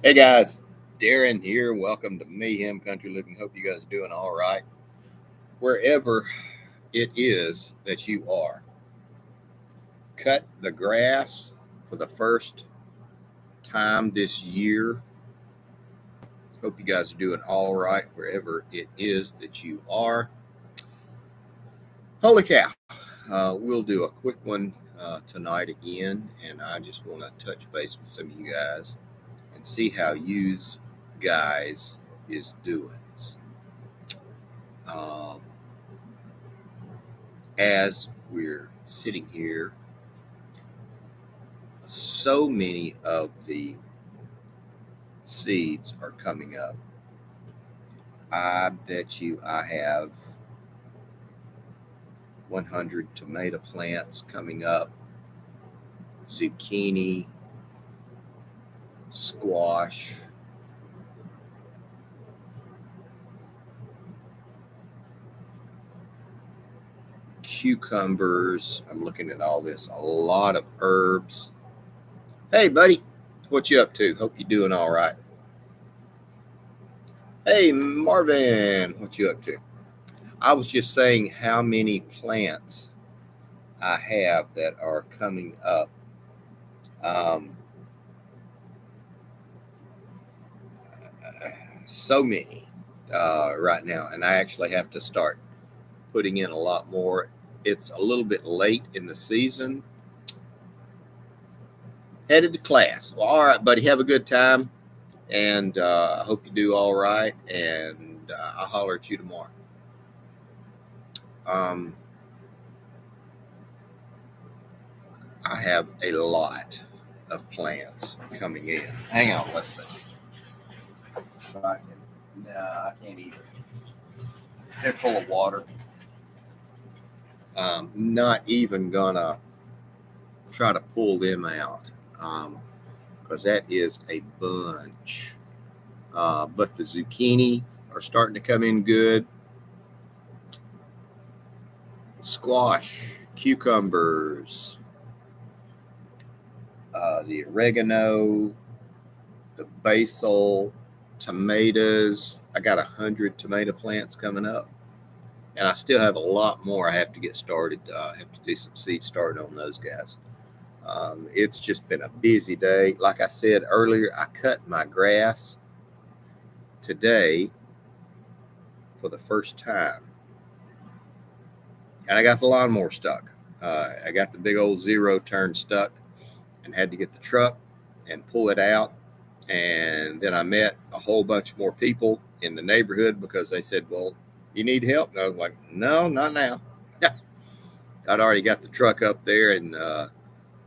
Hey guys, Darren here. Welcome to Mayhem Country Living. Hope you guys are doing all right. Wherever it is that you are, cut the grass for the first time this year. Hope you guys are doing all right wherever it is that you are. Holy cow. We'll do a quick one tonight again, and I just want to touch base with some of you guys and see how yous guys is doing. Um, as we're sitting here, so many of the seeds are coming up. I bet you I have 100 tomato plants coming up, zucchini, squash, cucumbers. I'm looking at all this, a lot of herbs. Hey, buddy, what you up to? Hope you're doing all right. Hey, Marvin, what you up to? I was just saying how many plants I have that are coming up. Um, so many right now, and I actually have to start putting in a lot more. It's a little bit late in the season. Headed to class. Well, all right, buddy. Have a good time, and I hope you do all right. And I'll holler at you tomorrow. Um, I have a lot of plants coming in. Hang on, let's see. If I can, nah, I can't even. They're full of water. Not even gonna try to pull them out because that is a bunch. But the zucchini are starting to come in good. Squash, cucumbers, the oregano, the basil, tomatoes. I got 100 tomato plants coming up, and I still have a lot more. I have to get started. I have to do some seed starting on those guys. It's just been a busy day. Like I said earlier, I cut my grass today for the first time, and I got the lawnmower stuck. I got the big old zero turn stuck, and had to get the truck and pull it out. And then I met a whole bunch more people in the neighborhood because they said, "Well, you need help?" And I was like, "No, not now." I'd already got the truck up there and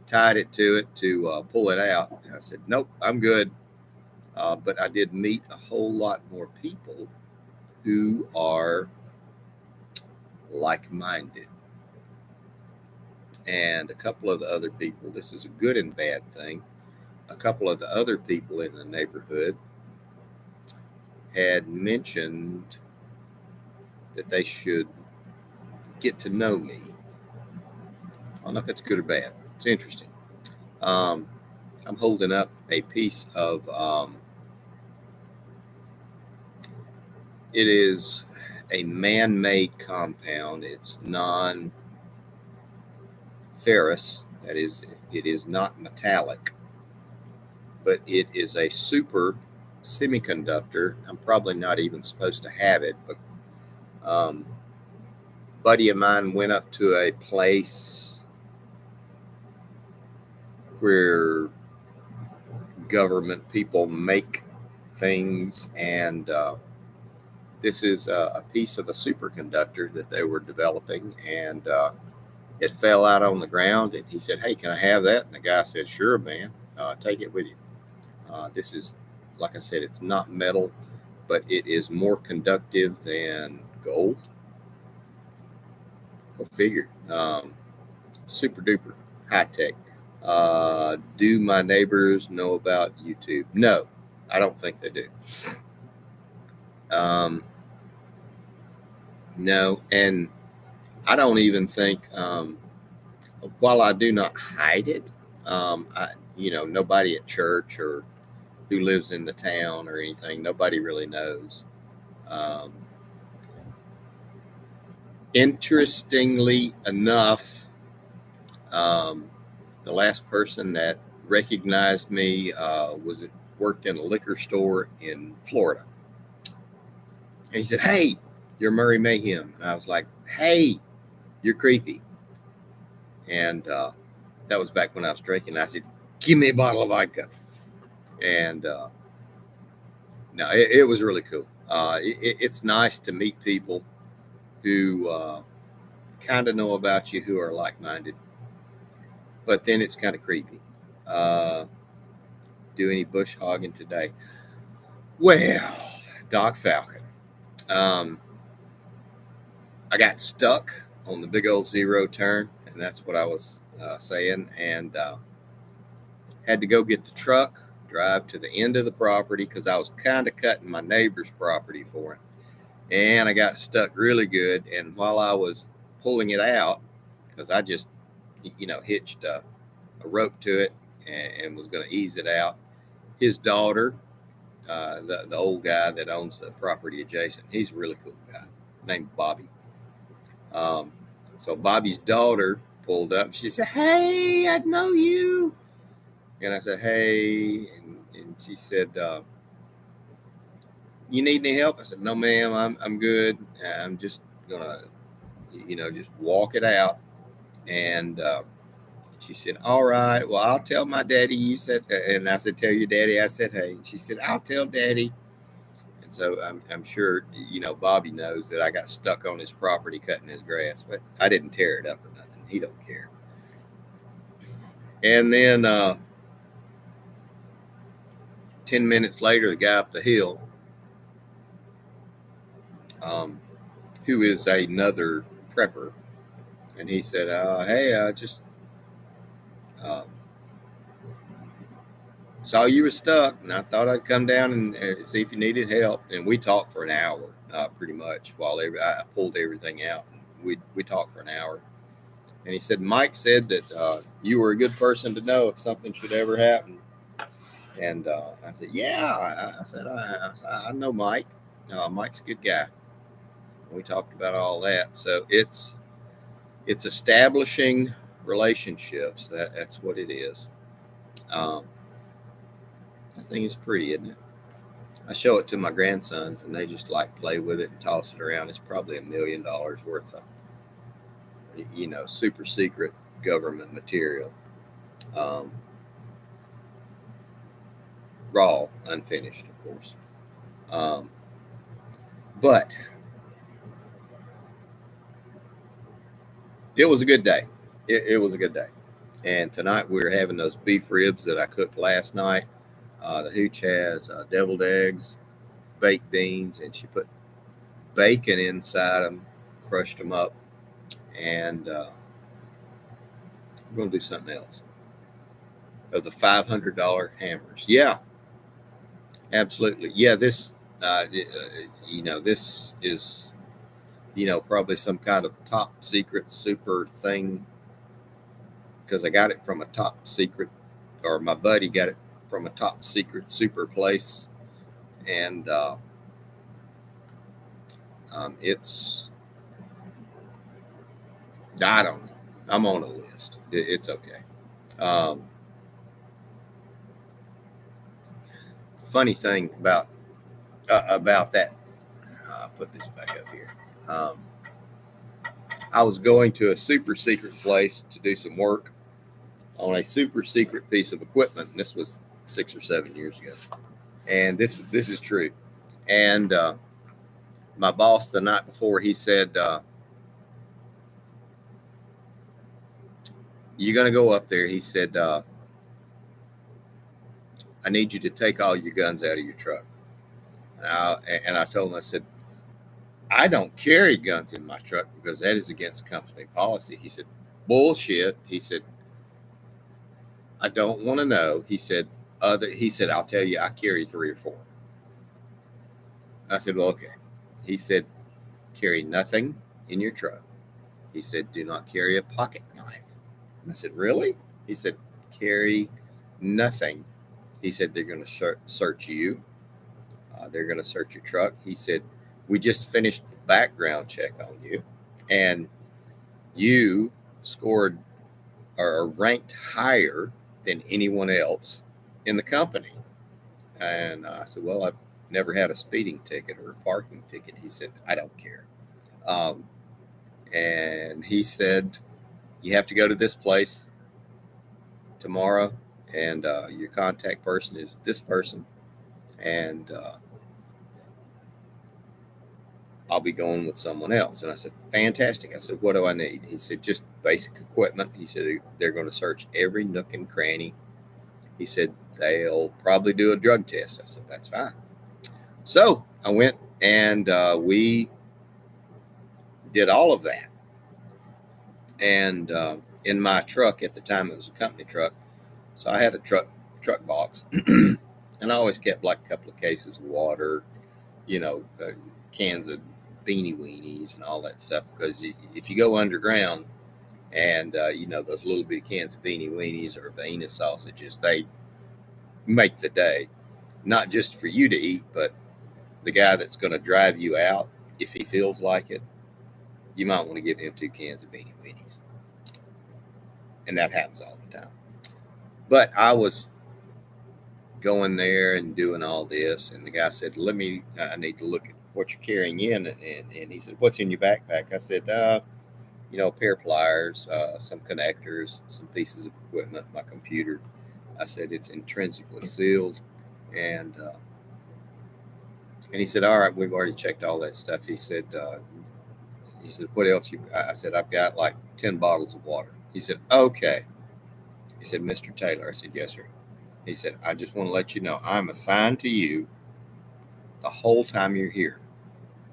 tied it to it to pull it out. And I said, "Nope, I'm good." But I did meet a whole lot more people who are like minded. And a couple of the other people, this is a good and bad thing. A couple of the other people in the neighborhood had mentioned that they should get to know me. I don't know if it's good or bad. It's interesting. Um, I'm holding up a piece of, it is a man made compound. It's non ferrous, that is, it is not metallic, but it is a super semiconductor. I'm probably not even supposed to have it, but um, buddy of mine went up to a place where government people make things, and this is a piece of a superconductor that they were developing, and it fell out on the ground. And he said, "Hey, can I have that?" And the guy said, "Sure, man, take it with you." This is, like I said, it's not metal, but it is more conductive than gold. Go figure. Super duper high tech. Do my neighbors know about YouTube? No, I don't think they do. Um, no, and I don't even think, while I do not hide it, I, nobody at church or who lives in the town or anything. Nobody really knows. Um, Interestingly enough, um, the last person that recognized me was worked in a liquor store in Florida, and he said, "Hey, you're Murray Mayhem," and I was like, "Hey, you're creepy," and that was back when I was drinking. I said, "Give me a bottle of vodka," and no, it was really cool. It's nice to meet people who kind of know about you, who are like-minded, but then it's kind of creepy. Uh, do any bush hogging today? Well, Doc Falcon. Um, I got stuck on the big old zero turn, and that's what I was saying, and had to go get the truck, drive to the end of the property because I was kind of cutting my neighbor's property for him, and I got stuck really good. And while I was pulling it out, because I just, hitched a rope to it and was going to ease it out, his daughter, the old guy that owns the property adjacent, he's a really cool guy named Bobby. Um, so Bobby's daughter pulled up. She said, "Hey, I know you." And I said, "Hey," and she said, "You need any help?" I said, "No, ma'am. I'm good. I'm just gonna, just walk it out." And she said, "All right. Well, I'll tell my daddy you said." And I said, "Tell your daddy I said hey." And she said, "I'll tell daddy." And so I'm sure Bobby knows that I got stuck on his property cutting his grass, but I didn't tear it up or nothing. He don't care. And then 10 minutes later, the guy up the hill, um, who is another prepper, and he said, "Hey, I just um, saw you were stuck, and I thought I'd come down and see if you needed help." And we talked for an hour, pretty much, while I pulled everything out. We talked for an hour, and he said, "Mike said that you were a good person to know if something should ever happen." And I said, "Yeah," I said, I know Mike. Mike's a good guy. We talked about all that. So it's establishing relationships. That's what it is. Um, I think it's pretty, isn't it? I show it to my grandsons, and they just like play with it and toss it around. It's probably $1 million worth of, super secret government material, um, raw, unfinished, of course. Um, but it was a good day. It was a good day. And tonight we were having those beef ribs that I cooked last night. The hooch has deviled eggs, baked beans, and she put bacon inside them, crushed them up, and we're going to do something else. Of the $500 hammers. Yeah, absolutely. Yeah, this is, probably some kind of top secret super thing because I got it from a top secret, or my buddy got it from a top secret super place. And it's, I don't know. I'm on a list. It's okay. Um, Funny thing about that. I'll put this back up here. Um, I was going to a super secret place to do some work on a super secret piece of equipment. And this was 6 or 7 years ago, and this is true. And my boss the night before, he said, "You're gonna go up there." He said, "I need you to take all your guns out of your truck." And I told him, I said, "I don't carry guns in my truck because that is against company policy." He said, "Bullshit." He said, "I don't want to know." He said, He said, "I'll tell you, I carry 3 or 4." I said, "Well, okay." He said, "Carry nothing in your truck." He said, "Do not carry a pocket knife." And I said, "Really?" He said, "Carry nothing." He said, they're going to search you. They're going to search your truck. He said, we just finished the background check on you, and you scored or ranked higher than anyone else in the company. And I said, well, I've never had a speeding ticket or a parking ticket. He said, I don't care. Um, and he said, you have to go to this place tomorrow, and your contact person is this person, and I'll be going with someone else. And I said, fantastic. I said, what do I need? He said, just basic equipment. He said, they're going to search every nook and cranny. He said, they'll probably do a drug test. I said, that's fine. So I went, and we did all of that. And in my truck at the time, it was a company truck. So I had a truck box, and I always kept like a couple of cases of water, cans of beanie weenies and all that stuff. Because if you go underground, and those little bitty cans of beanie weenies or Vienna sausages, they make the day, not just for you to eat, but the guy that's going to drive you out, if he feels like it, you might want to give him 2 cans of beanie weenies. And that happens all the time. But I was going there and doing all this, and the guy said, I need to look at what you're carrying in. And he said, what's in your backpack? I said, a pair of pliers, some connectors, some pieces of equipment, my computer. I said, it's intrinsically sealed. And he said, all right, we've already checked all that stuff. He said, what else I said, I've got like 10 bottles of water. He said, okay. He said, Mr. Taylor. I said, yes, sir. He said, I just want to let you know I'm assigned to you the whole time you're here.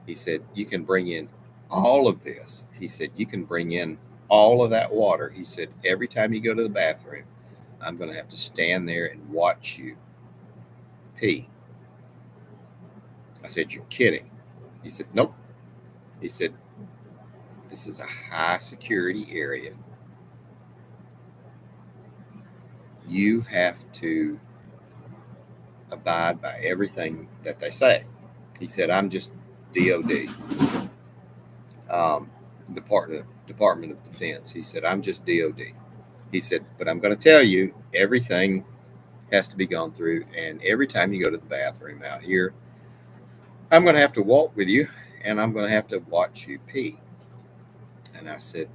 He said, you can bring in all of this. He said, you can bring in all of that water. He said, every time you go to the bathroom, I'm going to have to stand there and watch you pee. I said, you're kidding. He said, nope. He said, this is a high security area. You have to abide by everything that they say. He said, I'm just DOD, Department of Defense. He said, I'm just DOD. He said, but I'm going to tell you, everything has to be gone through. And every time you go to the bathroom out here, I'm going to have to walk with you, and I'm going to have to watch you pee. And I said,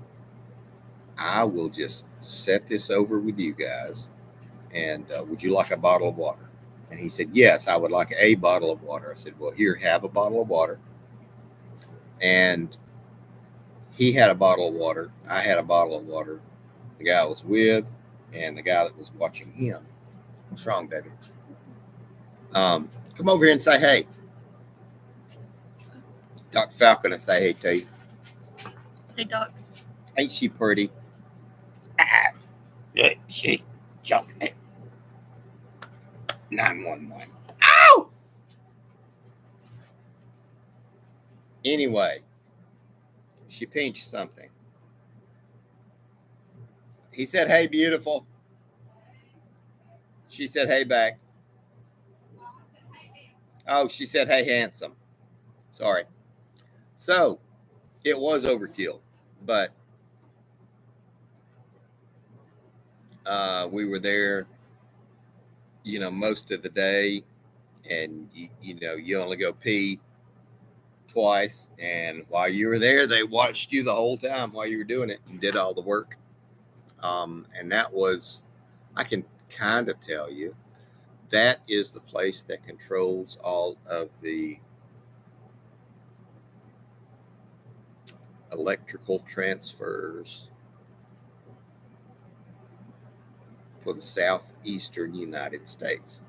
I will just set this over with you guys. And would you like a bottle of water? And he said, yes, I would like a bottle of water. I said, well, here, have a bottle of water. And he had a bottle of water. I had a bottle of water. The guy I was with and the guy that was watching him. What's wrong, baby? Come over here and say hey. Dr. Falcon and say hey to you. Hey, Doc. Ain't she pretty? She jumped me. 911. Ow! Anyway, she pinched something. He said, hey, beautiful. She said, hey, back. Oh, she said, hey, handsome. Sorry. So, it was overkill, but we were there, most of the day, and, you only go pee twice, and while you were there, they watched you the whole time while you were doing it and did all the work. And that was, I can kind of tell you, that is the place that controls all of the electrical transfers for the southeastern United States.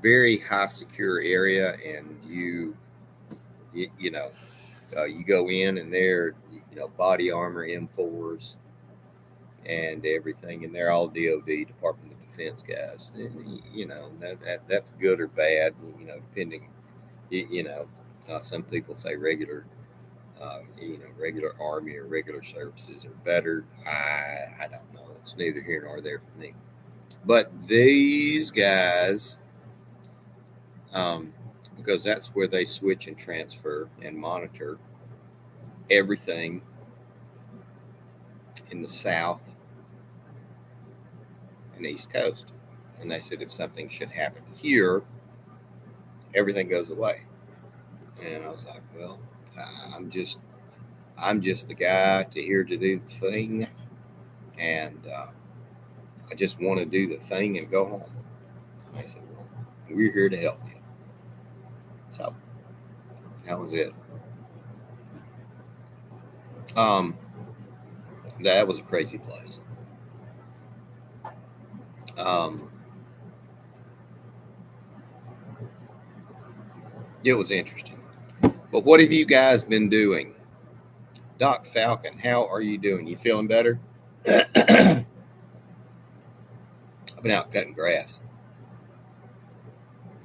Very high secure area, and you go in, and they're body armor M4s and everything, and they're all DOD, Department of Defense guys. That's good or bad, depending. Some people say regular Army or regular services are better. I don't know. It's neither here nor there for me. But these guys, because that's where they switch and transfer and monitor everything in the South and East Coast. And they said if something should happen here, everything goes away. And I was like, well, I'm just the guy here to do the thing, and I just want to do the thing and go home. And they said, well, we're here to help you. So that was it. That was a crazy place. It was interesting. But what have you guys been doing? Doc Falcon, how are you doing? You feeling better? I've been out cutting grass.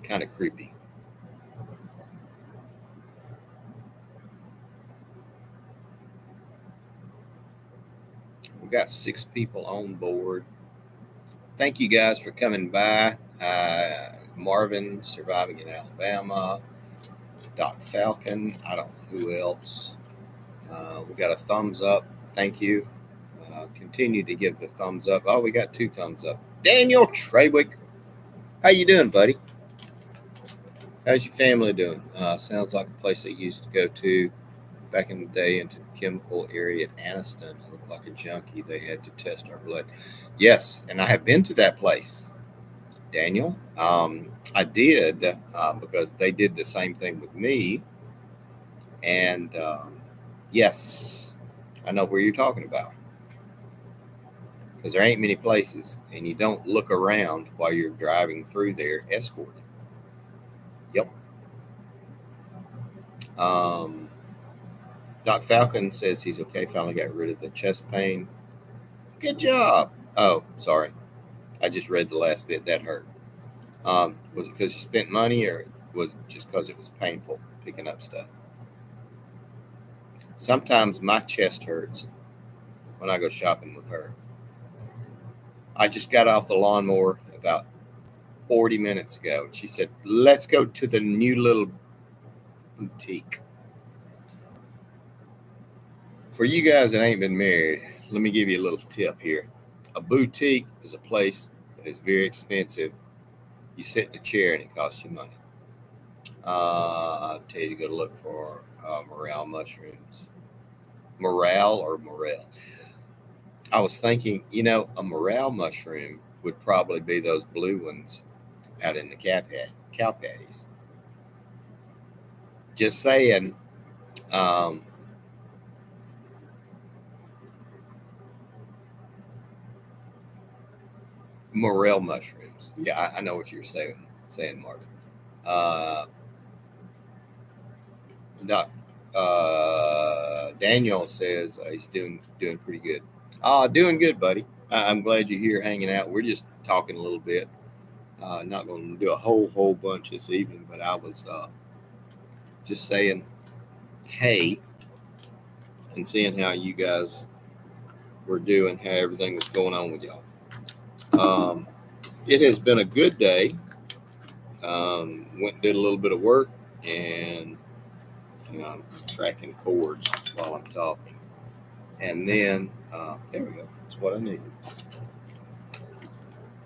Kind of creepy. We got 6 people on board. Thank you guys for coming by. Marvin, surviving in Alabama. Doc Falcon. I don't know who else. We got a thumbs up. Thank you. Continue to give the thumbs up. Oh, we got 2 thumbs up. Daniel Trawick. How you doing, buddy? How's your family doing? Sounds like a place I used to go to back in the day into the chemical area at Anniston. I looked like a junkie. They had to test our blood. Yes, and I have been to that place, Daniel. I did because they did the same thing with me. And yes, I know where you're talking about. Because there ain't many places, and you don't look around while you're driving through there escorted. Yep. Doc Falcon says he's okay. Finally got rid of the chest pain. Good job. Oh, sorry. I just read the last bit. That hurt. Was it because you spent money, or was it just because it was painful picking up stuff? Sometimes my chest hurts when I go shopping with her. I just got off the lawnmower about 40 minutes ago. She said, let's go to the new little boutique. For you guys that ain't been married, let me give you a little tip here. A boutique is a place that is very expensive. You sit in a chair and it costs you money. I'll tell you to go look for morale mushrooms. Morale or morel? I was thinking, a morale mushroom would probably be those blue ones out in the cow patties. Just saying. Morel mushrooms. Yeah, I know what you're saying, Martin. Daniel says he's doing pretty good. Doing good, buddy. I'm glad you're here hanging out. We're just talking a little bit. Not going to do a whole bunch this evening, but I was just saying hey and seeing how you guys were doing, how everything was going on with y'all. It has been a good day. Went and did a little bit of work, and I'm tracking chords while I'm talking. And then, there we go. That's what I needed.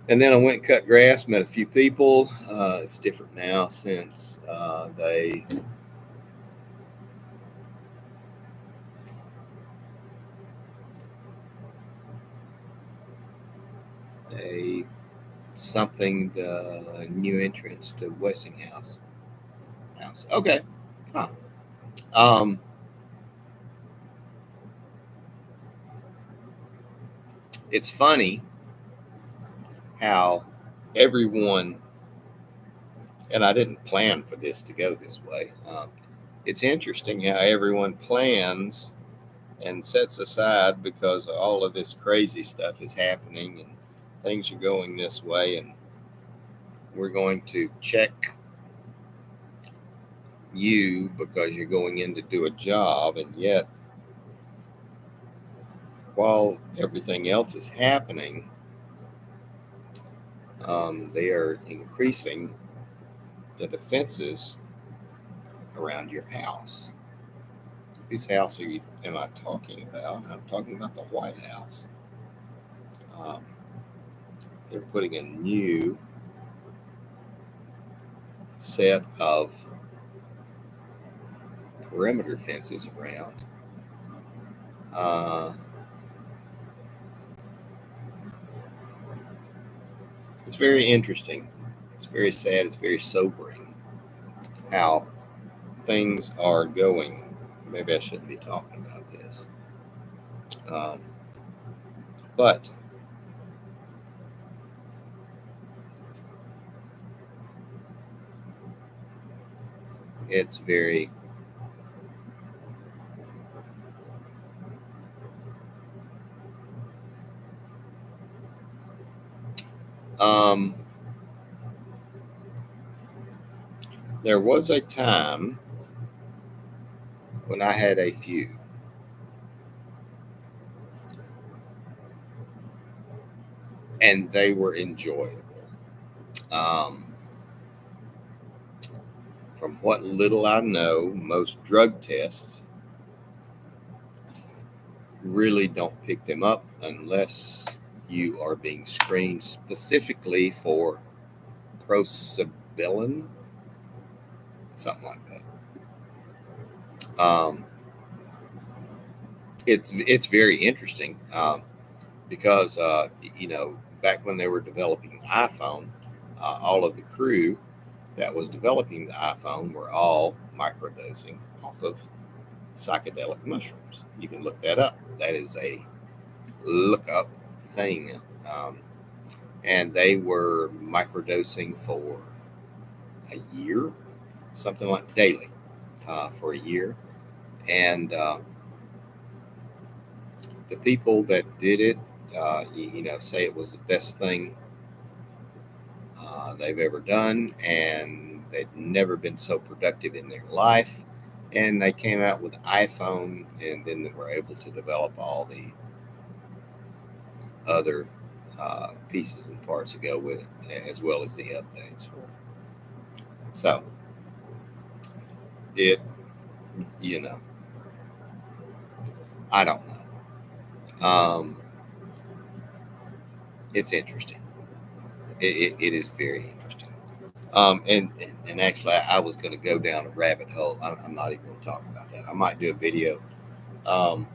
And then I went and cut grass, met a few people. It's different now since they something the new entrance to Westinghouse house. Okay. Huh. It's funny how everyone, and I didn't plan for this to go this way. It's interesting how everyone plans and sets aside because all of this crazy stuff is happening and things are going this way, and we're going to check you because you're going in to do a job, and yet while everything else is happening, they are increasing the defenses around your house. Whose house am I talking about? I'm talking about the White House. Um, they're putting a new set of perimeter fences around. It's very interesting. It's very sad. It's very sobering how things are going. Maybe I shouldn't be talking about this. Um, but it's very there was a time when I had a few, and they were enjoyable. From what little I know, most drug tests really don't pick them up unless you are being screened specifically for proserpine, something like that. It's very interesting because back when they were developing the iPhone, all of the crew that was developing the iPhone were all microdosing off of psychedelic mushrooms. You can look that up. That is a look up thing. And they were microdosing for a year, something like daily, for a year. And the people that did it, say it was the best thing they've ever done, and they'd never been so productive in their life. And they came out with iPhone, and then they were able to develop all the other pieces and parts that go with it, as well as the updates for it. So it, I don't know. It's interesting. It is very interesting. And actually, I was going to go down a rabbit hole. I'm not even going to talk about that. I might do a video. I'm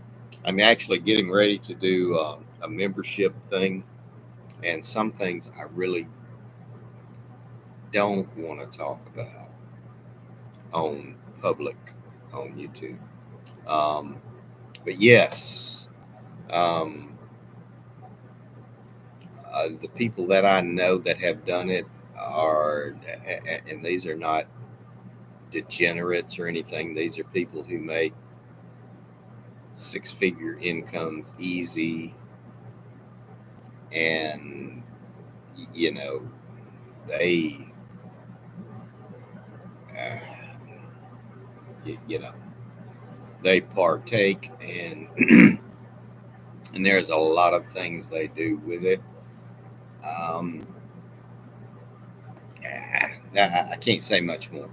actually getting ready to do a membership thing, and some things I really don't want to talk about on public on YouTube. But yes, the people that I know that have done it are, and these are not degenerates or anything. These are people who make six-figure incomes easy, and they, uh, they partake, and and there's a lot of things they do with it. I can't say much more.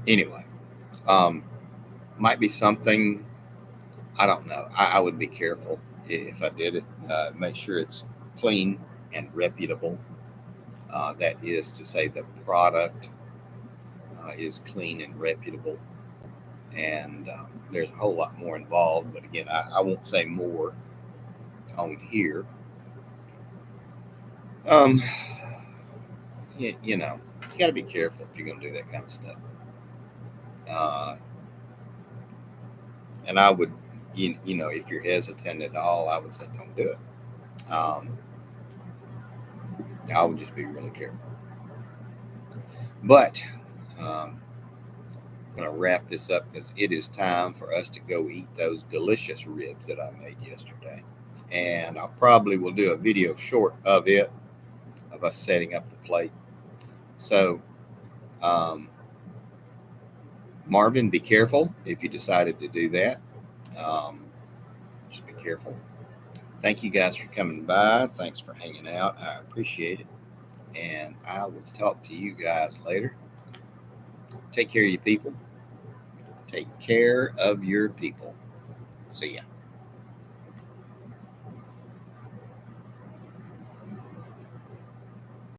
Anyway, might be something, I don't know. I would be careful if I did it. Make sure it's clean and reputable. That is to say, the product is clean and reputable. And there's a whole lot more involved. But again, I won't say more on here. You got to be careful if you're going to do that kind of stuff. And I would, if you're hesitant at all, I would say don't do it. I would just be really careful. But I'm going to wrap this up because it is time for us to go eat those delicious ribs that I made yesterday. And I probably will do a video short of it, of of us setting up the plate. So, Marvin, be careful if you decided to do that. Just be careful. Thank you guys for coming by. Thanks for hanging out. I appreciate it. And I will talk to you guys later. Take care of your people. Take care of your people. See ya.